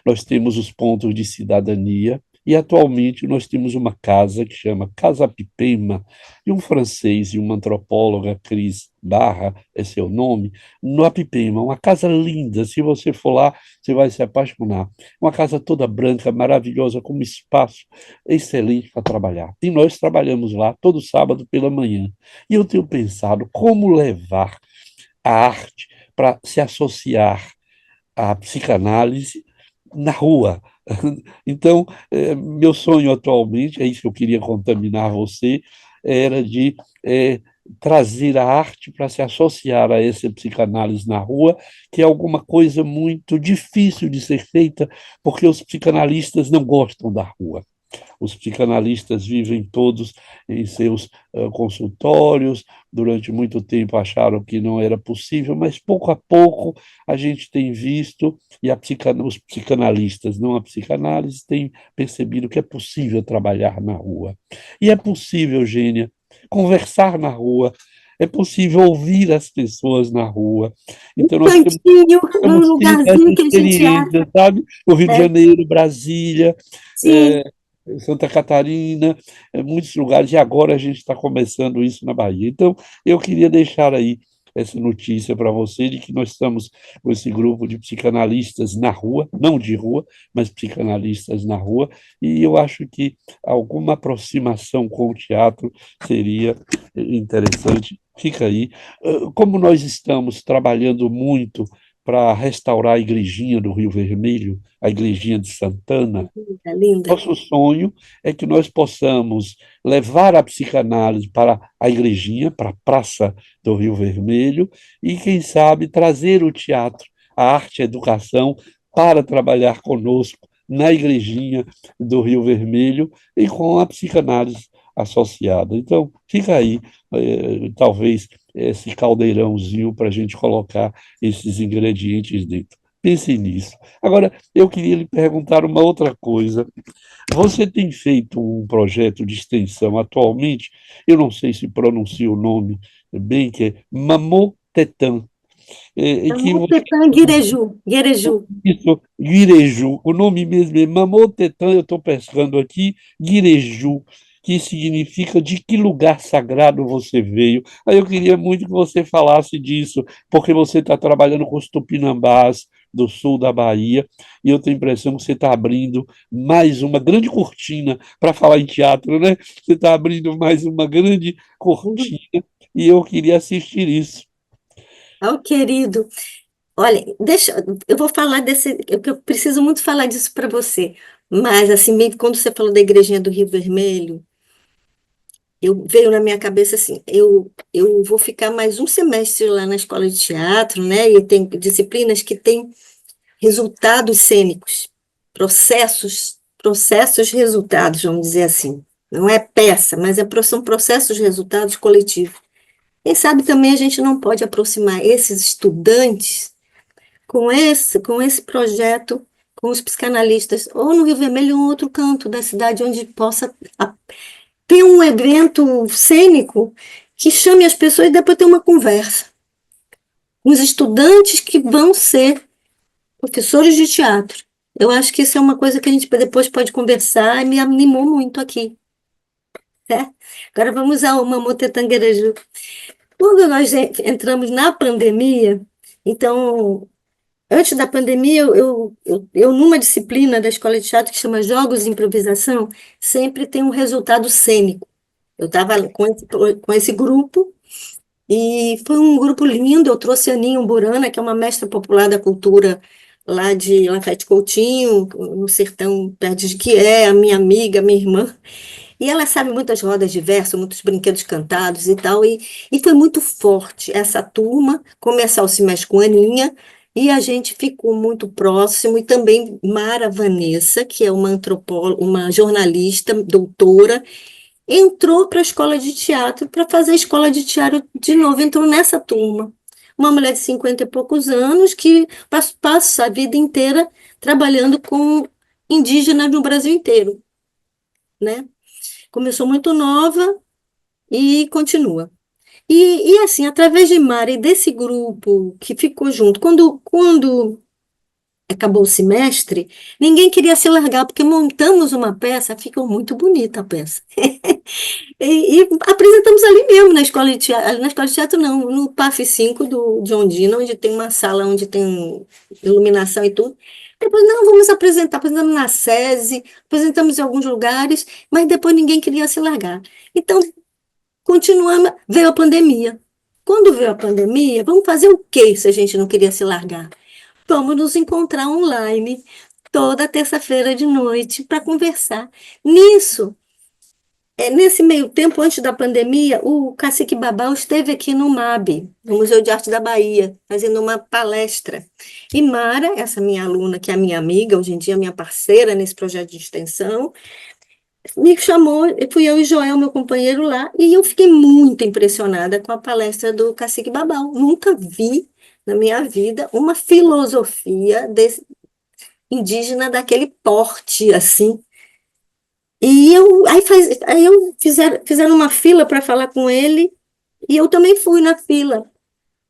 Nós temos os pontos de cidadania e atualmente nós temos uma casa que chama Casa Pipema, e um francês e uma antropóloga, Cris Barra, é seu nome, no Apipema, uma casa linda, se você for lá, você vai se apaixonar. Uma casa toda branca, maravilhosa, com um espaço excelente para trabalhar. E nós trabalhamos lá todo sábado pela manhã. E eu tenho pensado como levar a arte para se associar à psicanálise na rua. Então, meu sonho atualmente, é isso que eu queria contaminar você, era de trazer a arte para se associar a essa psicanálise na rua, que é alguma coisa muito difícil de ser feita, porque os psicanalistas não gostam da rua. Os psicanalistas vivem todos em seus consultórios, durante muito tempo acharam que não era possível, mas pouco a pouco a gente tem visto, e os psicanalistas, não a psicanálise, têm percebido que é possível trabalhar na rua. E é possível, Eugênia, conversar na rua, é possível ouvir as pessoas na rua. Então, nós Cantinho, num temos tido essa lugarzinho que a gente acha. experiência, sabe? O Rio de É, Janeiro, Brasília, sim. é, Santa Catarina, muitos lugares, e agora a gente está começando isso na Bahia. Então, eu queria deixar aí essa notícia para você de que nós estamos com esse grupo de psicanalistas na rua, não de rua, mas psicanalistas na rua, e eu acho que alguma aproximação com o teatro seria interessante. Fica aí. Como nós estamos trabalhando muito para restaurar a igrejinha do Rio Vermelho, a igrejinha de Santana, Linda, linda. nosso sonho é que nós possamos levar a psicanálise para a igrejinha, para a Praça do Rio Vermelho, e, quem sabe, trazer o teatro, a arte e a educação para trabalhar conosco na igrejinha do Rio Vermelho e com a psicanálise associada. Então, fica aí, talvez, esse caldeirãozinho para a gente colocar esses ingredientes dentro. Pense nisso. Agora, eu queria lhe perguntar uma outra coisa. Você tem feito um projeto de extensão atualmente, eu não sei se pronuncia o nome bem, que é Mamotetã, em que você, Tamanho Guireju, Guireju. isso, Guireju, o nome mesmo é Mamotetã, eu estou pescando aqui, Guireju, que significa de que lugar sagrado você veio. Aí eu queria muito que você falasse disso, porque você está trabalhando com os tupinambás do sul da Bahia, e eu tenho a impressão que você está abrindo mais uma grande cortina para falar em teatro, né? Você está abrindo mais uma grande cortina, e eu queria assistir isso. Ó, querido. Olha, deixa, eu vou falar desse, eu preciso muito falar disso para você. Mas, assim, meio que quando você falou da Igrejinha do Rio Vermelho, veio na minha cabeça assim, eu vou ficar mais um semestre lá na escola de teatro, né? E tem disciplinas que têm resultados cênicos, processos resultados, vamos dizer assim. Não é peça, mas são processos resultados coletivos. Quem sabe também a gente não pode aproximar esses estudantes com esse projeto, com os psicanalistas, ou no Rio Vermelho, ou em outro canto da cidade, onde possa ter um evento cênico que chame as pessoas e depois ter uma conversa. Os estudantes que vão ser professores de teatro. Eu acho que isso é uma coisa que a gente depois pode conversar e me animou muito aqui. Né? Agora vamos ao Mamotetanguereju. Quando nós entramos na pandemia, então, antes da pandemia, eu numa disciplina da escola de teatro que chama Jogos de Improvisação, sempre tem um resultado cênico. Eu estava com esse grupo e foi um grupo lindo. Eu trouxe a Aninha Umburana, que é uma mestra popular da cultura lá de Lafayette Coutinho, no sertão perto de que é a minha amiga, minha irmã. E ela sabe muitas rodas de verso, muitos brinquedos cantados e tal. E foi muito forte essa turma, começar o semestre com a Aninha, e a gente ficou muito próximo. E também Mara Vanessa, que é uma antropóloga, uma jornalista, doutora, entrou para a escola de teatro para fazer a escola de teatro de novo, entrou nessa turma. Uma mulher de 50 e poucos anos que passa a vida inteira trabalhando com indígenas no Brasil inteiro, né? Começou muito nova, e continua. E assim, através de Mara e desse grupo que ficou junto, quando acabou o semestre, ninguém queria se largar, porque montamos uma peça, ficou muito bonita a peça. E apresentamos ali mesmo, na escola de teatro não, no PAF 5 de Ondina, onde tem uma sala onde tem iluminação e tudo. Depois, não, vamos apresentar, apresentamos na SESI, apresentamos em alguns lugares, mas depois ninguém queria se largar. Então, continuamos, veio a pandemia. Quando veio a pandemia, vamos fazer o quê se a gente não queria se largar? Vamos nos encontrar online toda terça-feira de noite para conversar. Nisso, nesse meio tempo, antes da pandemia, o Cacique Babau esteve aqui no MAB, no Museu de Arte da Bahia, fazendo uma palestra. E Mara, essa minha aluna, que é a minha amiga, hoje em dia minha parceira nesse projeto de extensão, me chamou, fui eu e Joel, meu companheiro lá, e eu fiquei muito impressionada com a palestra do Cacique Babau. Nunca vi na minha vida uma filosofia indígena daquele porte, assim. Aí eu fizeram uma fila para falar com ele, e eu também fui na fila.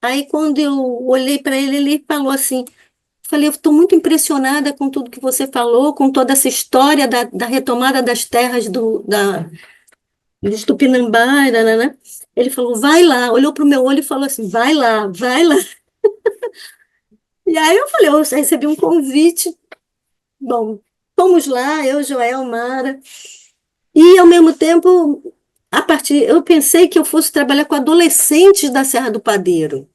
Aí quando eu olhei para ele, ele falou assim, falei, eu estou muito impressionada com tudo que você falou, com toda essa história da retomada das terras dos Tupinambá, né? Ele falou, vai lá, olhou para o meu olho e falou assim, vai lá, vai lá. E aí eu falei, eu recebi um convite, bom, fomos lá, eu, Joel, Mara, e ao mesmo tempo, eu pensei que eu fosse trabalhar com adolescentes da Serra do Padeiro,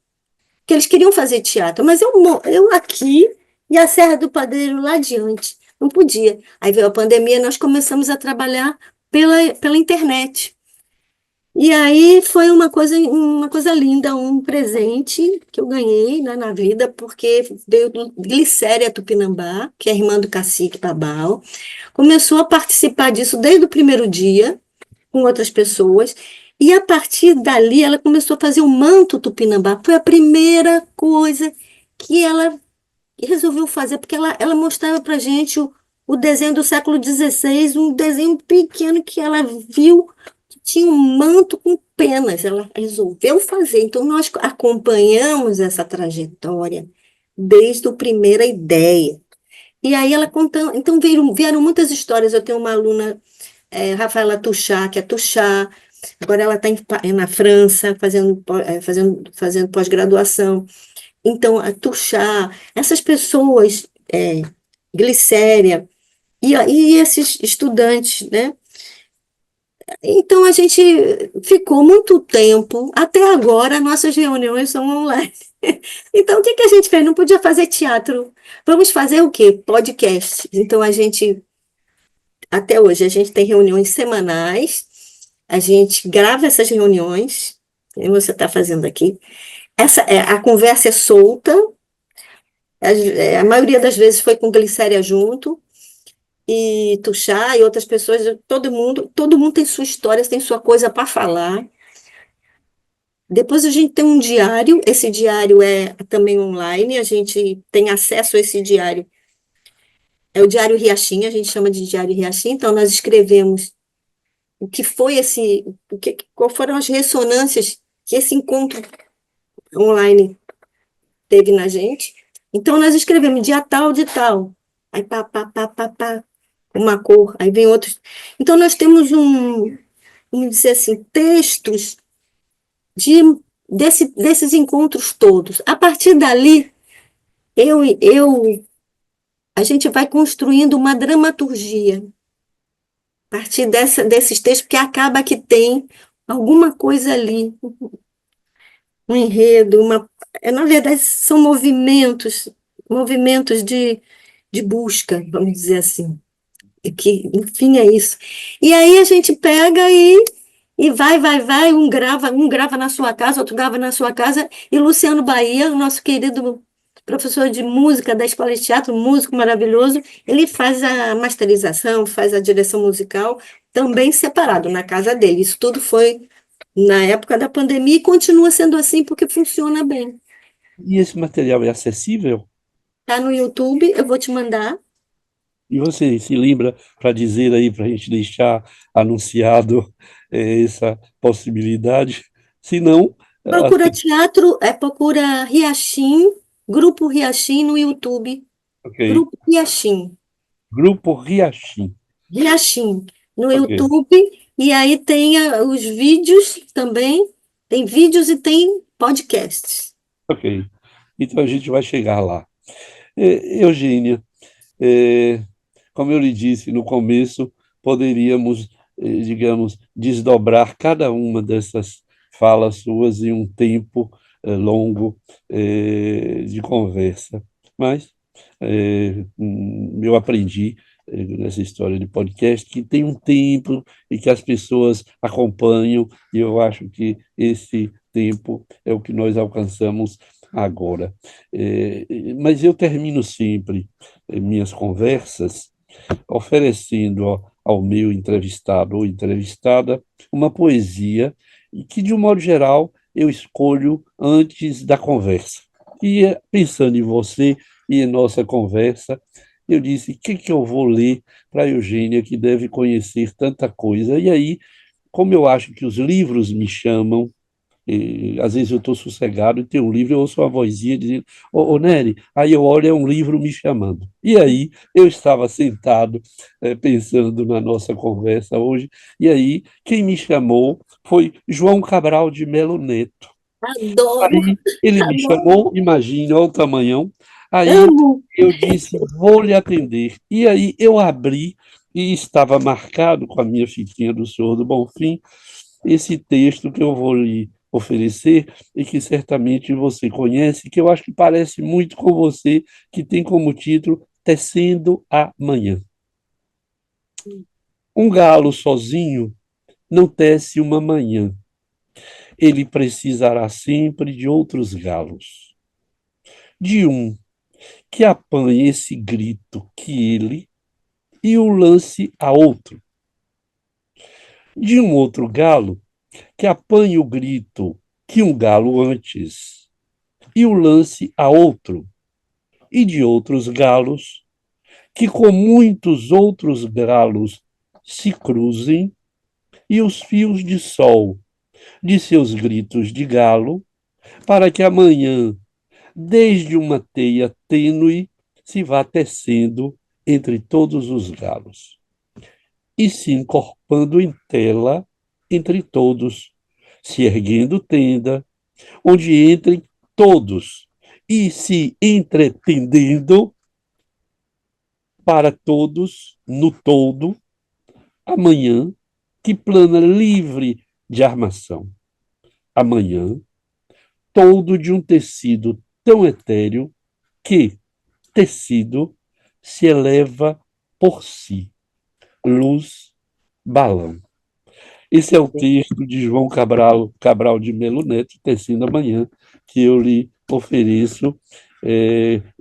que eles queriam fazer teatro, mas eu aqui e a Serra do Padeiro lá adiante, não podia. Aí veio a pandemia, nós começamos a trabalhar pela internet. E aí foi uma coisa linda, um presente que eu ganhei, né, na vida, porque veio do Glicéria Tupinambá, que é irmã do Cacique Babau, começou a participar disso desde o primeiro dia, com outras pessoas, e a partir dali ela começou a fazer o manto Tupinambá. Foi a primeira coisa que ela resolveu fazer, porque ela mostrava para gente o desenho do século XVI, um desenho pequeno que ela viu que tinha um manto com penas. Ela resolveu fazer. Então, nós acompanhamos essa trajetória desde a primeira ideia. E aí ela contando, então vieram muitas histórias. Eu tenho uma aluna, Rafaela Tuchá, que é Tuchá, agora ela está na França fazendo pós-graduação. Então, a Tuchá, essas pessoas, Glicéria, e esses estudantes, né? Então, a gente ficou muito tempo, até agora, nossas reuniões são online. Então, o que que a gente fez? Não podia fazer teatro. Vamos fazer o quê? Podcast. Então, até hoje, a gente tem reuniões semanais, a gente grava essas reuniões, que você está fazendo aqui. A conversa é solta, a maioria das vezes foi com Glicéria junto, e Tuxá e outras pessoas, todo mundo tem sua história, tem sua coisa para falar. Depois a gente tem um diário, esse diário é também online, a gente tem acesso a esse diário. É o Diário Riachim, a gente chama de Diário Riachim, então nós escrevemos o que foi qual foram as ressonâncias que esse encontro online teve na gente. Então nós escrevemos dia tal de tal, aí pá, uma cor, aí vem outros. Então nós temos vamos dizer assim, textos de, desses encontros todos. A partir dali, a gente vai construindo uma dramaturgia a partir desses textos, porque acaba que tem alguma coisa ali, um enredo, na verdade, são movimentos de busca, vamos dizer assim. Que, enfim, é isso. E aí a gente pega e vai, um grava na sua casa, outro grava na sua casa, e Luciano Bahia, o nosso querido professor de música da Escola de Teatro, músico maravilhoso, ele faz a masterização, faz a direção musical, também separado na casa dele. Isso tudo foi na época da pandemia e continua sendo assim porque funciona bem. E esse material é acessível? Tá no YouTube, eu vou te mandar. E você se lembra para dizer aí, para a gente deixar anunciado essa possibilidade. Se não, Procura teatro, procura Riachim, Grupo Riachim no YouTube. ok. Grupo Riachim. Grupo Riachim. Riachim no Ok, YouTube. E aí tem os vídeos também. Tem vídeos e tem podcasts. ok. Então a gente vai chegar lá. Eugênia, é, como eu lhe disse no começo, poderíamos, digamos, desdobrar cada uma dessas falas suas em um tempo longo de conversa. Mas eu aprendi nessa história de podcast que tem um tempo e que as pessoas acompanham, e eu acho que esse tempo é o que nós alcançamos agora. Mas eu termino sempre minhas conversas oferecendo ao meu entrevistado ou entrevistada uma poesia e que, de um modo geral, eu escolho antes da conversa. E pensando em você e em nossa conversa, eu disse: o que eu vou ler para a Eugênia, que deve conhecer tanta coisa? E aí, como eu acho que os livros me chamam, às vezes eu estou sossegado e tenho um livro, eu ouço uma vozinha dizendo, ô Nery, aí eu olho, é um livro me chamando. E aí eu estava sentado, pensando na nossa conversa hoje, e aí quem me chamou foi João Cabral de Melo Neto. Adoro, Aí ele me adoro. chamou, imagina, olha o tamanhão. Aí Amo. eu disse, vou lhe atender. E aí eu abri e estava marcado com a minha fitinha do Senhor do Bonfim esse texto que eu vou lhe oferecer e que certamente você conhece, que eu acho que parece muito com você, que tem como título Tecendo a Manhã. Um galo sozinho não tece uma manhã. Ele precisará sempre de outros galos. De um que apanhe esse grito que ele e o lance a outro. De um outro galo que apanhe o grito que um galo antes e o lance a outro. E de outros galos que com muitos outros galos se cruzem e os fios de sol de seus gritos de galo, para que amanhã, desde uma teia tênue, se vá tecendo entre todos os galos e se encorpando em tela entre todos, se erguendo tenda, onde entrem todos e se entretendendo para todos no todo, amanhã, que plana livre de armação. Amanhã, todo de um tecido tão etéreo que, tecido, se eleva por si, luz, balão. Esse é o texto de João Cabral de Melo Neto, Tecendo Amanhã, que eu lhe ofereço,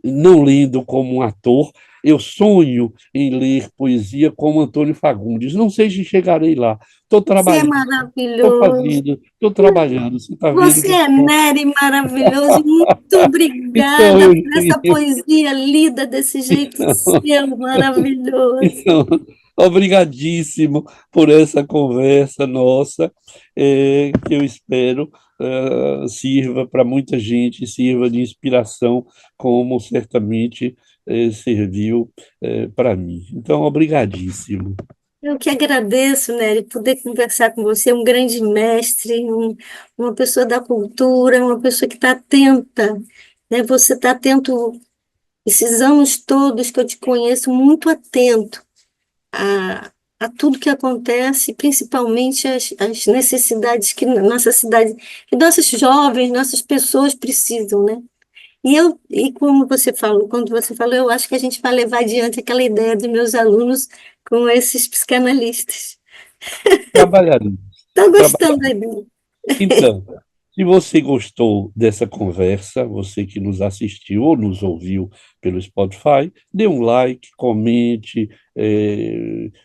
não lendo como um ator. Eu sonho em ler poesia como Antônio Fagundes. Não sei se chegarei lá. Estou Você é trabalhando, estou maravilhoso. fazendo, estou trabalhando. Você está vendo Você que. é Nery maravilhoso. Muito Então, obrigada eu. por essa poesia lida desse jeito seu, maravilhoso. Então, obrigadíssimo por essa conversa nossa, que eu espero sirva para muita gente, sirva de inspiração, como certamente serviu para mim. Então, obrigadíssimo. Eu que agradeço, Nery, poder conversar com você, um grande mestre, uma pessoa da cultura, uma pessoa que está atenta, né? Você está atento, esses anos todos que eu te conheço, muito atento a tudo que acontece, principalmente as necessidades que nossa cidade, que nossos jovens, nossas pessoas precisam, né? E como você falou, quando você falou, eu acho que a gente vai levar adiante aquela ideia dos meus alunos com esses psicanalistas. Trabalharemos. Estou gostando da Trabalharemos. ideia. Então, se você gostou dessa conversa, você que nos assistiu ou nos ouviu pelo Spotify, dê um like, comente,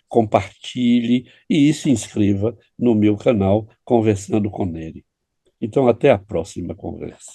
compartilhe e se inscreva no meu canal Conversando com Nery. Então, até a próxima conversa.